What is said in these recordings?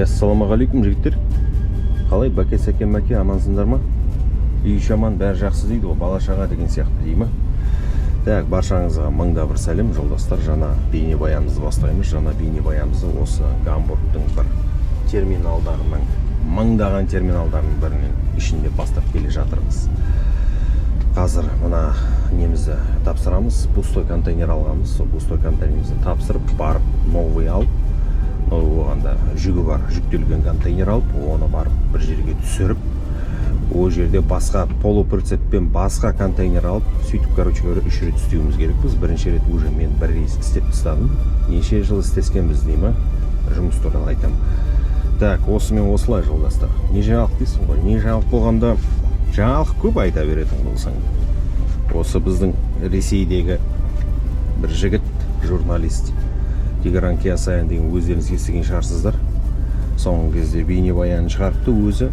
Ассалаумағалейкум жігіттер. Қалай бәке сәке мәке амансыңдар ма? Үй шаман бәрі жақсы дейді ғой, бала шаға деген сияқты дей ма? Так, баршаңызға мыңда бір сәлем, жолдастар. Жаңа бейнебаянымызды бастаймыз. Жаңа бейнебаянымызды осы Гамбургтың бір терминалдарының, мыңдаған терминалдарының бірінің ішінде бастап келе жатырмыз. Қазір мына немізді тапсырамыз. Пустой контейнер алғанбыз. Сол пустой контейнерімізді тапсырып, барып новый алып, оғанда жүгі бар, жүктелген контейнер алып, оны барып бір жерге түсіріп, ол жерде басқа полуприцеппен басқа контейнер алып, сөйтіп, короче, 3 рет істеуіміз керекпіз. Бірінші рет уже мен бір рейс істеп тастадым. Неше жыл істескенбіз деймі, жұмыс туралы айтамын. Так, осымен осылай, жолдастар. Не жаңалық дейсің ғой? Не жаңалық болғанда жаңалық көп айта беретін болсаң. Осы біздің Ресейдегі бір жігіт, журналист Тигран Кеосаян деген өздеріңіз естіген шығарсыздар. Соңғы кезде бейнебаян шығарыпты өзі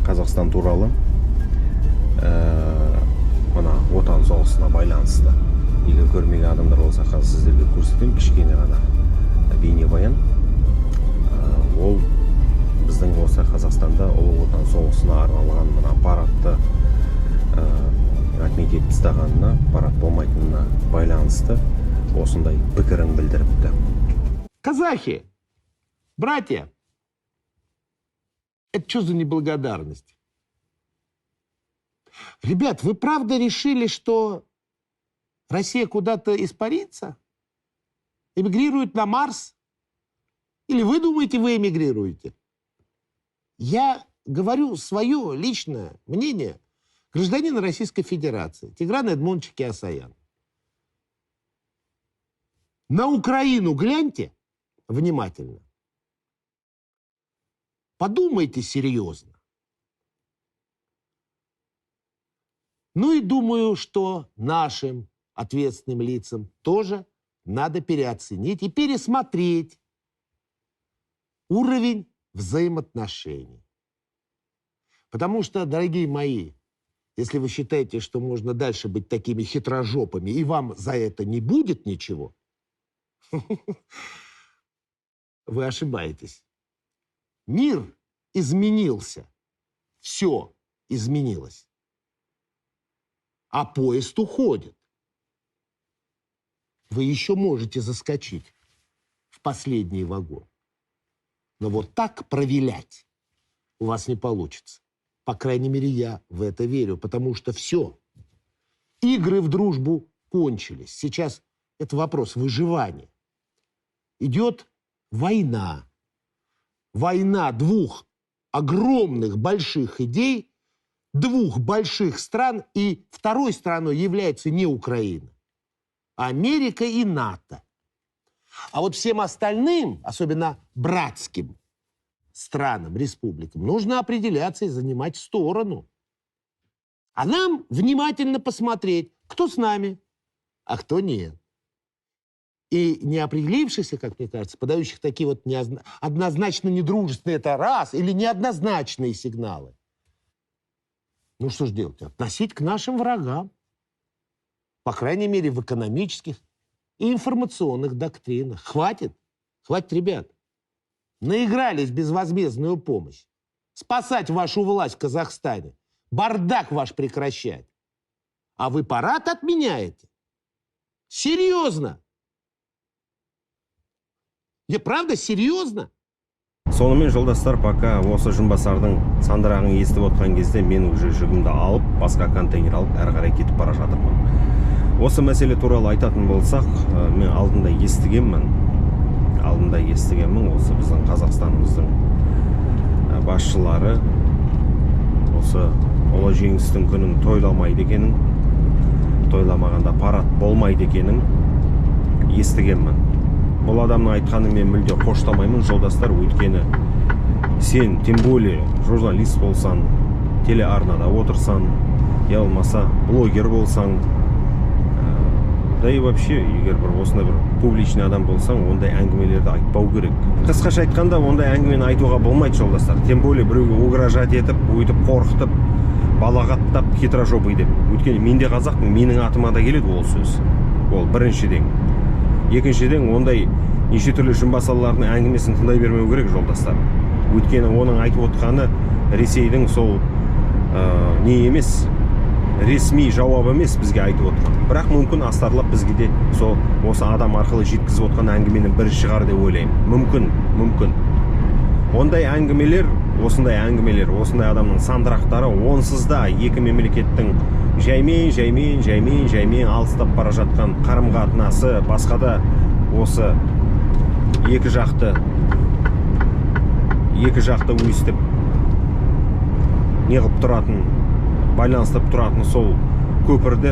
Қазақстан туралы. Мына отан соғысына байланысты. Егер көрмеген адамдар болса, қазір сіздерге көрсетемін кішкене ғана бейнебаян. Ол біздің осы Қазақстанда ұлы отан соғысына арналған мына аппаратты отметить етіп тастағанына, аппарат болмайтынына байланысты осындай пікірін білдіріпті. Казахи, братья, это что за неблагодарность? Ребят, вы правда решили, что Россия куда-то испарится? Эмигрирует на Марс? Или вы думаете, вы эмигрируете? Я говорю свое личное мнение гражданина Российской Федерации Тиграна Эдмондовича Кеосаяна. На Украину гляньте внимательно. Подумайте серьезно. Ну и думаю, что нашим ответственным лицам тоже надо переоценить и пересмотреть уровень взаимоотношений. Потому что, дорогие мои, если вы считаете, что можно дальше быть такими хитрожопами, и вам за это не будет ничего, вы ошибаетесь. Мир изменился. Все изменилось. А поезд уходит. Вы еще можете заскочить в последний вагон. Но вот так провилять у вас не получится. По крайней мере, я в это верю, потому что все. Игры в дружбу кончились. Сейчас это вопрос выживания. Идет война. Война двух огромных больших идей, двух больших стран, и второй страной является не Украина, а Америка и НАТО. А вот всем остальным, особенно братским странам, республикам, нужно определяться и занимать сторону. А нам внимательно посмотреть, кто с нами, а кто нет. И не определившихся, как мне кажется, подающих такие вот однозначно недружественные, это раз, или неоднозначные сигналы. Ну что ж делать? Относить к нашим врагам. По крайней мере, в экономических и информационных доктринах. Хватит. Хватит, ребят. Наигрались в безвозмездную помощь. Спасать вашу власть в Казахстане. Бардак ваш прекращать. А вы парад отменяете? Серьезно? Не, правда, серьезно? Сонымен, жолдастар, пока осы Жынбасардың сандырағын естіп отқан кезде мен уже жүгімді алып, басқа контейнер алып, әрі қарай кетіп бара жатырмын. Осы мәселе туралы айтатын болсақ, мен алдында естігенмін. Осы біздің Қазақстанымыздың басшылары осы ұлы жеңістің күнін тойламайды екенін, тойламағанда парад болмайды екенін естігенмін. Бұл адамның айтқаны мен мүлде қоштамаймын, жолдастар, өйткені сен, тем более, журналист болсан, телеарнада отырсан, я болмаса блогер болсаң, да и вообще, егер бір осындай бір публичный адам болсаң, ондай әңгімелерді айтпау керек. Қысқаша айтқанда, ондай әңгімені айтуға болмайды, жолдастар. Тем более, біреуге угрожать етіп, өйтіп қорқытып, балағаттап, хитрожопый деп. Өйткені менде қазақпын, менің атыма да келеді ол сөз. Ол біріншіден. Екіншіден, ондай неше түрлі жымбасалардың әңгімесін тыңдай бермеу керек, жолдастар. Өйткені оның айтып отқаны Ресейдің сол не емес, ресми жауап емес бізге айтып отқан. Бірақ мүмкін астарлап бізге де сол осы адам арқылы жеткізіп отқан әңгіменің бірі шығар деп ойлаймын. Мүмкін. Ондай әңгімелер, осындай адамның сандырақтары онсыз да екі мемлекеттің жаймен алыстап бара жатқан қарым-қатынасы, басқа да осы екі жақты өйстіп неғып тұратын, байланыстырып тұратын сол көпірді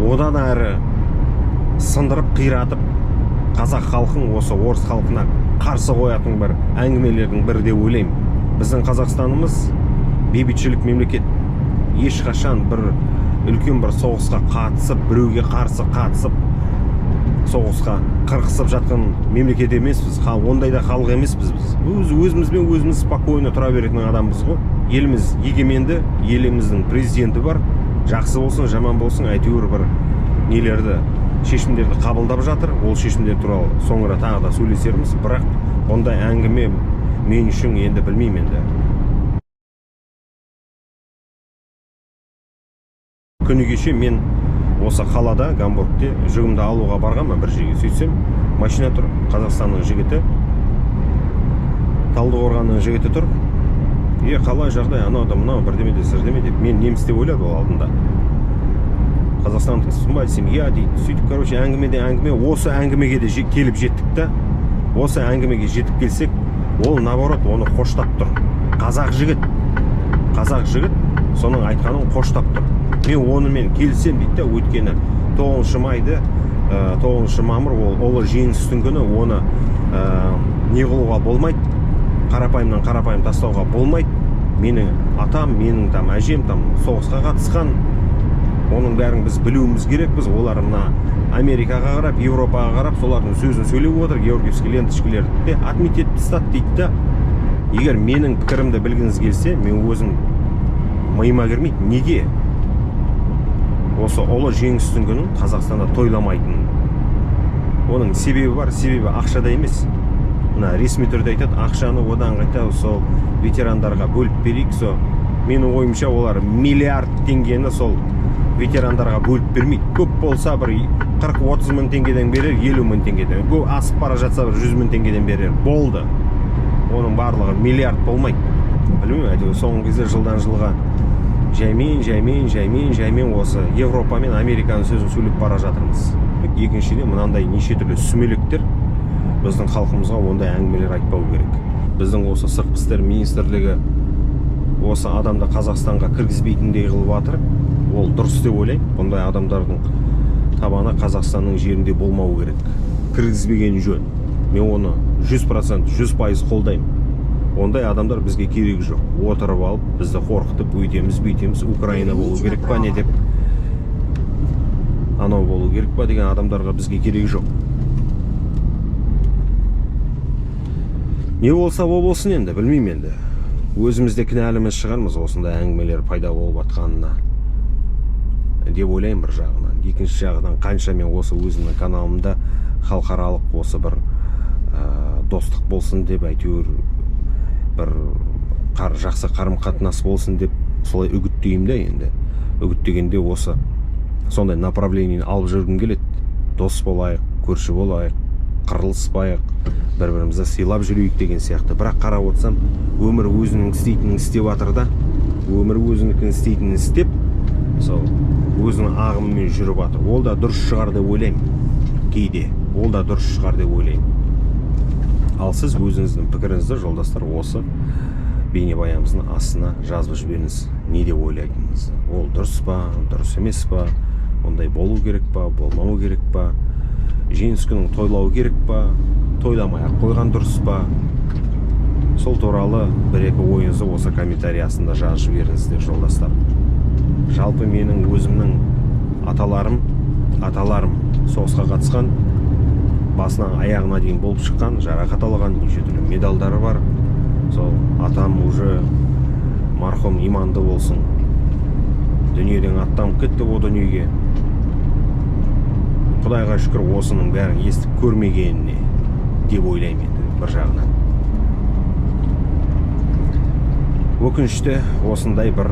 одан әрі сындырып қиратып қазақ халқын осы орыс халқына қарсы қоятын бір әңгімелердің бірі деп ойлаймын. Біздің Қазақстанымыз бейбітшілік мемлекет. Ешқашан бір үлкен бір соғысқа қатысып, біреуге қарсы қатысып, соғысқа қырқысып жатқан мемлекет емеспіз. Ондай да халық емеспіз біз. Өзімізбен өзіміз спокойно тұра беретін адамбыз ғой. Еліміз егеменді, еліміздің президенті бар. Жақсы болсын, жаман болсын, әйтеуір бір нелерді, шешімдерді қабылдап жатыр. Ол шешімдер туралы соңыра тағы да сөйлесерміз. Бірақ ондай әңгіме мен үшін енді білмеймін енді. Күні кеше мен осы қалада, Гамбургте жүгімді алуға барғанмын бір жерге. Сөйтсем, машина тұр, Қазақстанның жігіті, Талдықорғанның жігіті тұр. Қалай жағдай, анау да мынау бірдеме де сірдеме деп. Мен неміс деп ойлады ол алдында. Қазақстандықсың ба десем, дейді. Сөйтіп, әңгіме, осы әңгімеге де келіп жеттік та. Осы әңгімеге жетіп келсек, ол наоборот оны қоштап тұр. Қазақ жігіт соның айтқанын қоштап тұр. Мен онымен келсем дейді да, өйткені 9 мамыр ол ұлы жеңістің күні, оны не қылуға болмайды, қарапайым тастауға болмайды. Менің атам, менің әжем соғысқа қатысқан, оның бәрін біз білуіміз керекпіз. Олар мына Америкаға қарап, Европаға қарап, солардың сөзін сөйлеп отыр, георгиевский ленточкілерді отметет тастады дейді да. Егер менің пікірімді білгіңіз келсе, мен өзім миыма кірмейді. Неге? Осы ұлы жеңістің күнін Қазақстанда тойламайтын. Оның себебі бар, себебі ақшада емес. Мына ресми түрде айтады, ақшаны одан қайта сол ветерандарға бөліп берейік. Менің ойымша олар миллиард теңгені сол ветерандарға бөліп бермейді. Көп болса бір 40-30 мың теңгеден берер, 50 мың теңгеден. Көп асып бара жатса бір 100 мың теңгеден берер. Болды. Оның барлығы миллиард болмайды. Білмеймін, әйтеуір соңғы кезде жылдан жылға жаймен осы Европа мен Американың сөзін сөйлеп бара жатырмыз. Екіншіден, мынандай неше түрлі сүмелектер біздің халқымызға ондай әңгімелер айтпау керек. Біздің осы сыртқы істер министрлігі осы адамды Қазақстанға кіргізбейтіндей қылып жатыр. Ол дұрыс деп ойлаймын. Бұндай адамдардың табаны Қазақстанның жерінде болмау керек. Кіргізбеген жөн. Мен оны 100% қолдаймын. Ондай адамдар бізге керек жоқ. Отырып алып, бізді қорқытып, өйтеміз, Украина болу керек па не деп, анау болу керек па деген адамдарға бізге керек жоқ. Не болса ол болсын енді, білмеймін енді. Өзімізде кінәліміз шығармыз осындай әңгімелер пайда болып атқанына деп ойлаймын бір жағынан. Екінші жағынан, қанша мен осы өзімнің каналымда халықаралық осы бір достық болсын деп, әйтеуір бір жақсы қарым-қатынас болсын деп солай үгіттеймін де енді. Үгіттегенде осы сондай направлениені алып жүргім келеді. Дос болайық, көрші болайық, қырылыспайық, бір-бірімізді сыйлап жүрейік деген сияқты. Бірақ қарап отырсам, өмір өзінің істейтінін істеп жатыр да, өмір өзінікін істейтінін істеп, сол өзінің ағымымен жүріп жатыр. Ол да дұрыс шығар деп ойлаймын. Кейде ол да дұрыс шығар деп ойлаймын. Ал сіз өзіңіздің пікіріңізді, жолдастар, осы бейнебаянымыздың астына жазып жіберіңіз. Не деп ойлайтыныңызды? Ол дұрыс па, дұрыс емес па? Ондай болу керек па, болмау керек па? Жеңіс күнін тойлау керек па? Тойламай-ақ қойған дұрыс па? Сол туралы бір-екі ойыңызды осы комментарий астында жазып жіберіңіздер, жолдастар. Жалпы менің өзімнің аталарым соғысқа қатысқан, басынан аяғына дейін болып шыққан, жарақат алған, неше түрлі медалдары бар. Сол атам уже марқұм иманды болсын. Дүниеден аттанып кетті о дүниеге. Құдайға шүкір осының бәрін естіп көрмегеніне. деп ойлаймын енді бір жағынан. Өкінішті осындай бір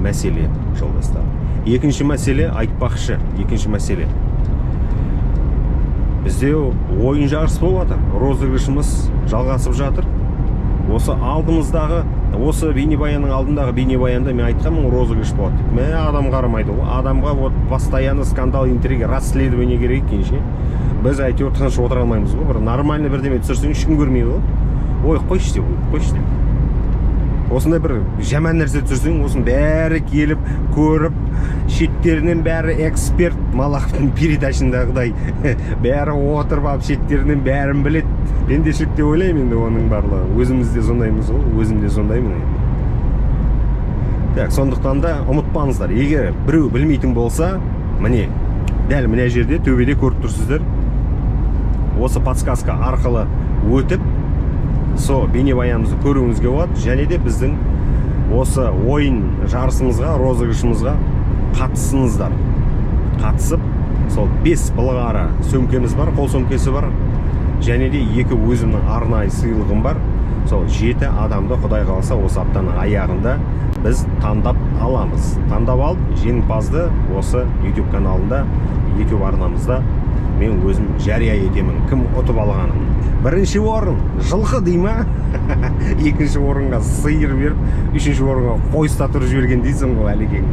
мәселе, жолдастар. Екінші мәселе, айтпақшы, екінші мәселе. Бізде ойын жарыс болып жатыр. Розыгрышымыз жалғасып жатыр. Осы алдымыздағы, осы бейнебаянның алдындағы бейнебаянда мен айтқанмын, розыгрыш болады деп. Мә адам қарамайды ғой. Адамға вот постоянно скандал, интрига, расследование керек екенше. Біз әйтеуір тыныш отыра алмаймыз ғой. Бір нормальный бірдеме түсірсең ешкім көрмейді ғой. Ой, қойшы деп, қойшы деп. Осындай бір жаман нәрсе түсірсең, осының бәрі келіп, көріп, шеттерінен бәрі эксперт, малақтың передачындағыдай бәрі отырып алып шеттерінен бәрін білет. Пендешілік деп ойлаймын енді оның барлығы. Өзіміз де сондаймыз ғой, өзім де сондаймын енді. Так, сондықтан да ұмытпаңыздар. Егер біреу білмейтін болса, міне, дәл мына жерде төбеде көріп тұрсыздар. Осы подсказка арқылы өтіп, со бейнебаянымызды көруіңізге болады, және де біздің осы ойын жарысымызға, розыгрышымызға қатысыңыздар. Қатысып, сол 5 былғары сөмкеміз бар, қол сөмкесі бар, және де 2 өзімнің арнайы сыйлығым бар. Сол 7 адамды Құдай қаласа осы аптаның аяғында біз таңдап аламыз. Таңдап алып, жеңімпазды осы YouTube каналында, YouTube арнамызда мен өзім жария етемін, кім ұтып алғанын. Бірінші орын жылқы дей ма? Екінші орынға сиыр беріп, үшінші орынға қой ұстатып жіберген дейсің ғой, Әлекең.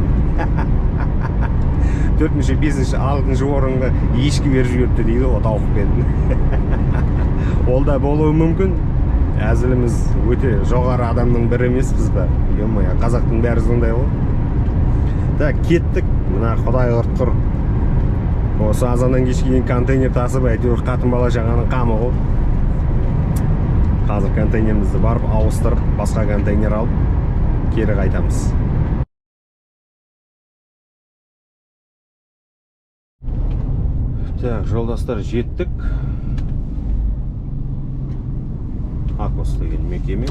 Төртінші, бесінші, алтыншы орынға ешкі беріп жіберіпті дейді ғой, тауықпен. Ол да болуы мүмкін. Әзіліміз өте жоғары адамның бірі емеспіз бе? Қазақтың бәрі сондай ғой. Так, кеттік. Мына Құдай ұртқыр. Осы азаннан кешке контейнер тасып, әйтеуір қатын бала шағаның қамы ғой. Қазір контейнерімізді барып, ауыстырып, басқа контейнер алып, кері қайтамыз. Так, жолдастар, жеттік. Акос деген мекеме.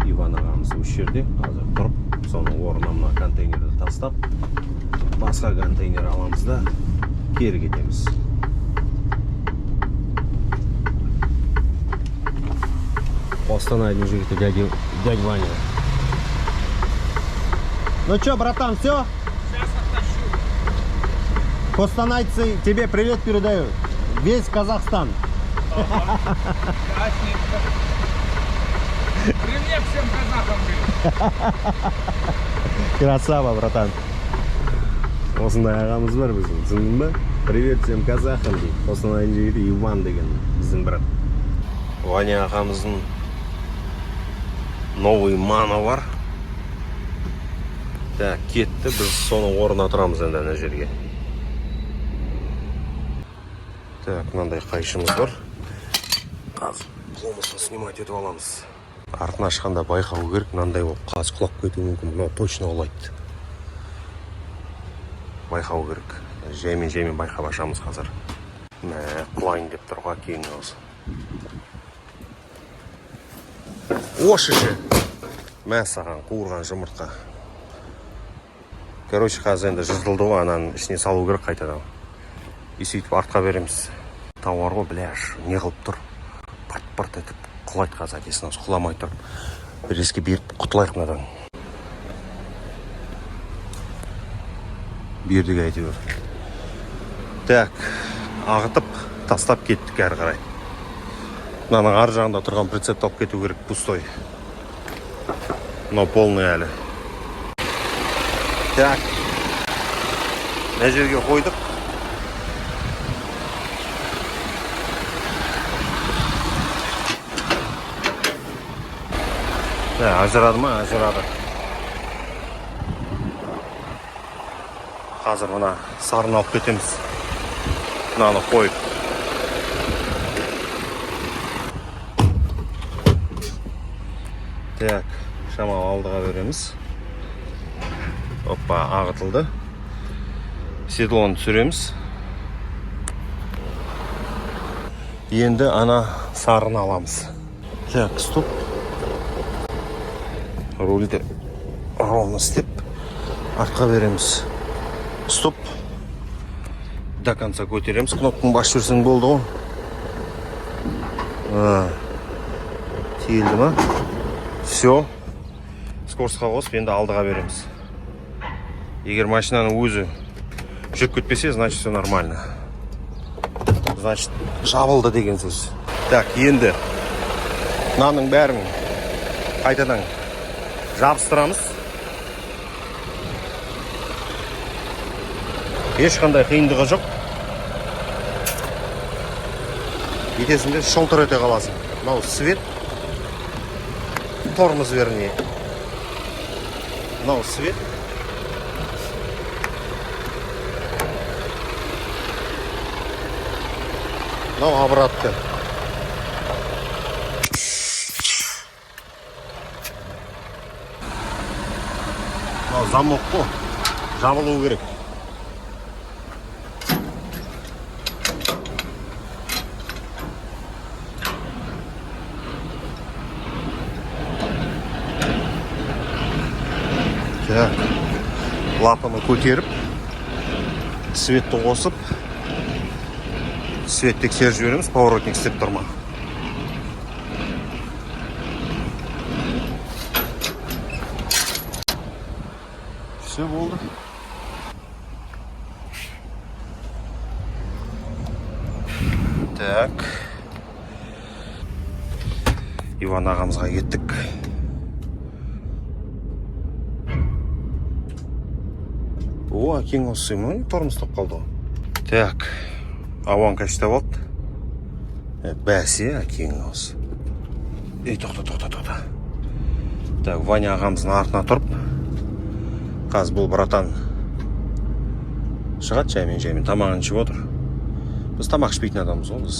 Иван ағамыз осы жерде. Қазір тұрып, соның орнына мына контейнерді тастап, басқа контейнер аламыз да кері кетеміз. Останайдың жігіті дядь Ваня. Ну чё, братан, все? Сейчас оттащу. Костанайцы тебе привет передают. Весь Казахстан. Ясненько. Привет всем казахам, блин. Красава, братан. Осындай ағамыз бар біздің, түсіндің ба? Привет всем казахам дейді. Костанайдың жігіті Иван деген біздің брат. Ваня ағамыздың новый мана бар. Так, кетті, біз соның орнына тұрамыз енді ана жерге. Так, мынандай қайшымыз бар. Қазір пломасын снимать етіп аламыз. Артын ашқанда байқау керек, мынандай болып қазір құлап кетуі мүмкін. Мынау точно құлайды. Байқау керек. Жаймен байқап ашамыз қазір. Құлайын деп тұрға кейін осы. Ошы же. Мәссаған, қуырған жұмыртқа. Короче, қазір енді жыртылды ғой, ананың ішіне салу керек қайтадан. И сөйтіп артқа береміз. Тауар ғой, бляш, не қылып тұр. Парт-парт етіп құлайды қазір әкесін, осы құламай тұрып. Біреске беріп құтылайық мынадан. Бердік әйтеуір. Так, ағытып, тастап кеттік әрі қарай. Мынаның ар жағында тұрған прицепті алып кету керек, пустой. Мынау полный әлі. Так, мына жерге қойдық. Ажырады ма? Ажырады. Қазір мына сарын алып кетеміз. Мынаны қойып. Так, шамал алдыға береміз. Оппа, ағытылды. Седлоны түсіреміз. Енді ана сарын аламыз. Так, стоп. Рульді ровно істеп, артқа береміз. Стоп. До конца көтереміз. Кнопканы басып жүрсең болды ғой. Тиелді ма? Все. Скоростқа қосып, енді алдыға береміз. Егер машинаның өзі жүріп кетпесе, значит все нормально. Значит, жабылды деген сөз. Так, енді мынаның бәрін қайтадан жабыстырамыз. Ешқандай қиындығы жоқ. Етесінде шолтыр ете қаласың. Мынау свет, тормоз вернее. Мынау свет. Мынау обратка. Мынау замок қой. Жабылуы керек. Так, лапаны көтеріп, светті қосып, свет тексеріп жібереміз, поворотник істеп тұрма. Все болды. Так, Иван ағамызға кеттік. О, кең осы мұны тормозтап қалды. Так, ауан каштап алды. Бәсе, кең осы. Тоқта. Так, Ваня ағамыздың артына тұрып. Қаз бұл братан шығады жаймен тамағын ішіп отыр. Біз тамақ ішпейтін адамыз ғой, біз.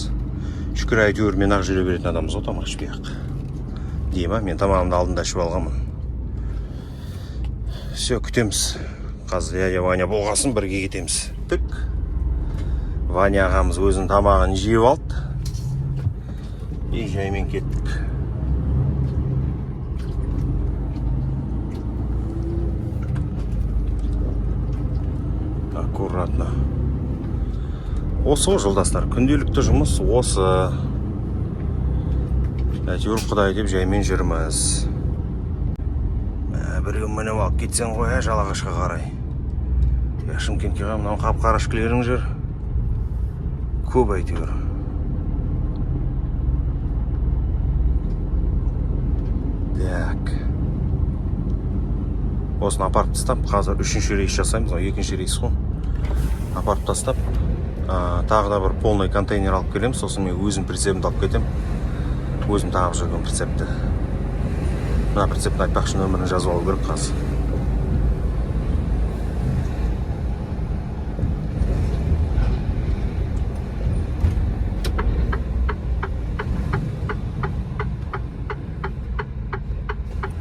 Шүкір әйтеуір мен ақ жүре беретін адамыз ғой, тамақ ішпей ақ. Дейма, мен тамағымды алдында ішіп алғанмын. Все, күтеміз. Қазір Ваня болғасын бірге кетеміз. Тік. Ваня ағамыз өзінің тамағын жеп алды. И жаймен кеттік. Аккуратно. Осы ғой жолдастар, күнделікті жұмыс осы. Әйтеуір құдай деп жаймен жүрміз. Бірге мініп алып кетсең ғой, Жалағашқа қарай. Шымкентке мынау қап-қарашкілерің жүр. Көп әйтеуір. Так. Осыны апарып тастап, қазір 3-ші рейс жасаймыз, 2-ші рейс қой. Апарып тастап, тағы да бір полный контейнер алып келем, сосын мен өзім прицебімді алып кетем. Өзім тағып жүрген прицепті. Мына прицептің айтпақшы нөмірін жазып алу керек қазір.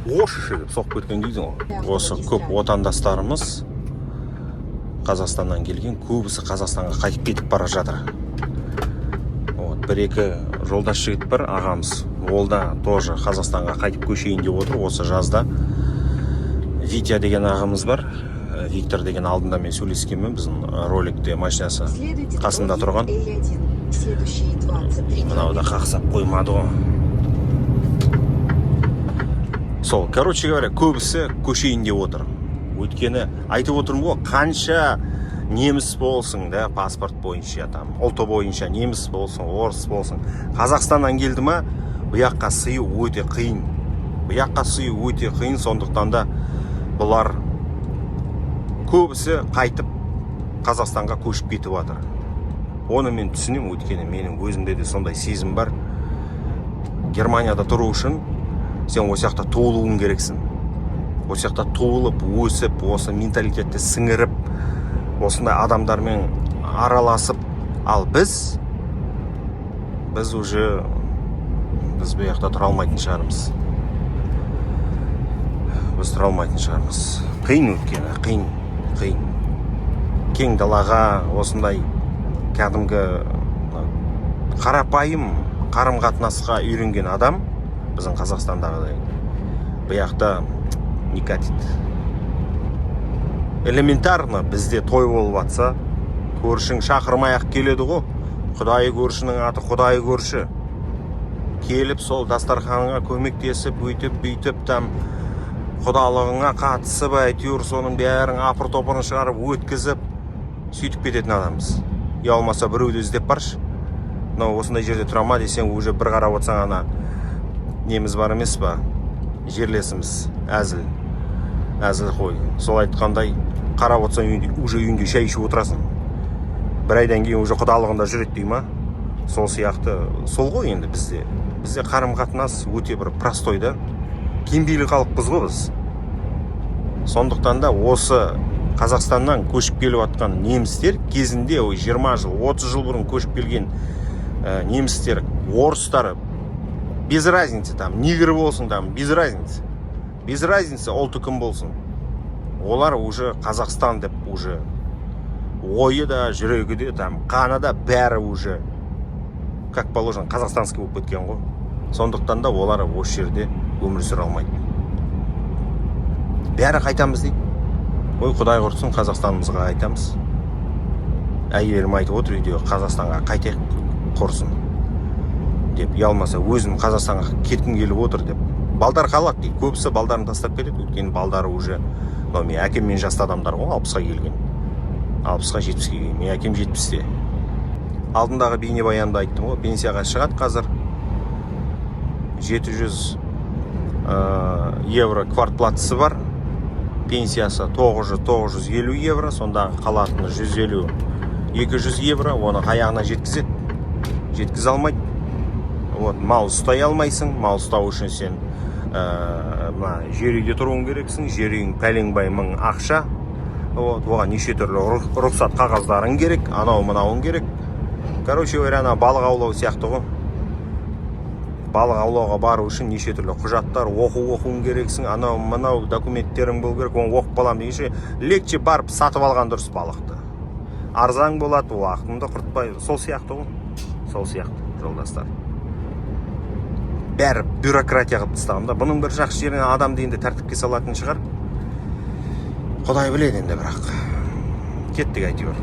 Ошы деп соқып кеткен дейдің ғой. Осы көп отандастарымыз Қазақстаннан келген, көбісі Қазақстанға қайтып кетіп бара жатыр. Бір-екі жолдас жігіт бар, ағамыз. Ол да тоже Қазақстанға қайтып көшейін деп отыр. Осы жазда Витя деген ағамыз бар. Виктор деген алдында мен сөйлескенмін, біздің роликте машинасы қасында тұрған. Мынау да қақсап қоймады ғой. Сол, короче говоря, көбісі көшейін деп отыр. Өйткені айтып отырмын ғой, қанша неміс болсың, да, паспорт бойынша, там, ұлты бойынша неміс болсың, орыс болсың. Қазақстаннан келді ма, бұяққа сыйы өте қиын. Сондықтан да бұлар көбісі қайтып Қазақстанға көшіп кетіп жатыр. Оны мен түсінем, өйткені менің өзімде де сондай сезім бар. Германияда тұру үшін сен осы жақта туылуың керексің. Осы жақта туылып, өсіп, осы менталитетті сіңіріп, осындай адамдармен араласып, ал біз уже біз бұл жақта тұра алмайтын шығармыз. Қиын өткені, қиын. Кең далаға осындай кәдімгі қарапайым қарым-қатынасқа үйренген адам, біздің Қазақстандағыдай, бұл жақта не катит. Элементарно бізде той болып атса, көршің шақырмай-ақ келеді ғой. Құдай көршінің аты Құдай көрші. келіп сол дастарханға көмектесіп өйтіп бүйтіп там құдалығыңа қатысып әйтеуір соның бәрін апыр топырын шығарып өткізіп сөйтіп кететін адамбыз. Я болмаса біреуді іздеп баршы, мынау осындай жерде тұра ма десең, уже бір қарап отырсаң ана неміз бар емес па, жерлесіміз әзіл қой, сол айтқандай қарап отырсаң уже үйінде шай ішіп отырасың, бір айдан кейін уже құдалығында жүреді дей ма. Сол сияқты сол ғой енді бізде қарым қатынас өте бір простой да, кембейлі халықпыз ғой біз. Сондықтан да осы Қазақстаннан көшіп келіп жатқан немістер кезінде 20 жыл 30 жыл бұрын көшіп келген немістер, орыстар, без разницы, там нигр болсын, там без разницы ұлты кім болсын, олар уже Қазақстан деп уже ойы да жүрегі де там қаны да бәрі уже как положено қазақстанский болып кеткен ғой. Сондықтан да олар осы жерде өмір сүре алмайды. Бәрі қайтамыз дейді. Ой, Құдай құрсын, Қазақстанымызға қайтамыз. Әйелім айтып отыр үйде, Қазақстанға қайтайық құрсын деп. Ялмаса өзім Қазақстанға кеткім келіп отыр деп. Балдар қалады дейді. Көбісі балдарын тастап кетеді. Өйткені балдары уже, мен әкеммен жасты адамдар ғой, 60-ға келген. 60-ға 70-ге келген. Мен әкем 70-те. Алдындағы бейнебаянда айттым ғой, пенсияға шығады қазір. 700 евро квартплатасы бар. Пенсиясы 950 евро, сонда қалатыны 150-200 евро, оны аяғына жеткізе алмайды. Мал ұстай алмайсың, мал ұстау үшін сен жер үйде тұруың керексің, жер үйің пәленбай мың ақша, оған неше түрлі рұқсат қағаздарың керек, анау-мынауың керек. Короче говоря, балық аулау сияқты ғой. Балық аулауға бару үшін неше түрлі құжаттар, оқуың керексің, анау-мынау документтерің болу керек, оны оқып балам дегенше легче барып сатып алған дұрыс балықты. Арзан болады, уақытыңды құртпай, сол сияқты ғой. Сол сияқты, жолдастар. Бәрі бюрократия қылып тастағанда, бұның бір жақсы жеріне адамды енді тәртіпке салатын шығар. Құдай біледі енді, бірақ кеттік әйтеуір.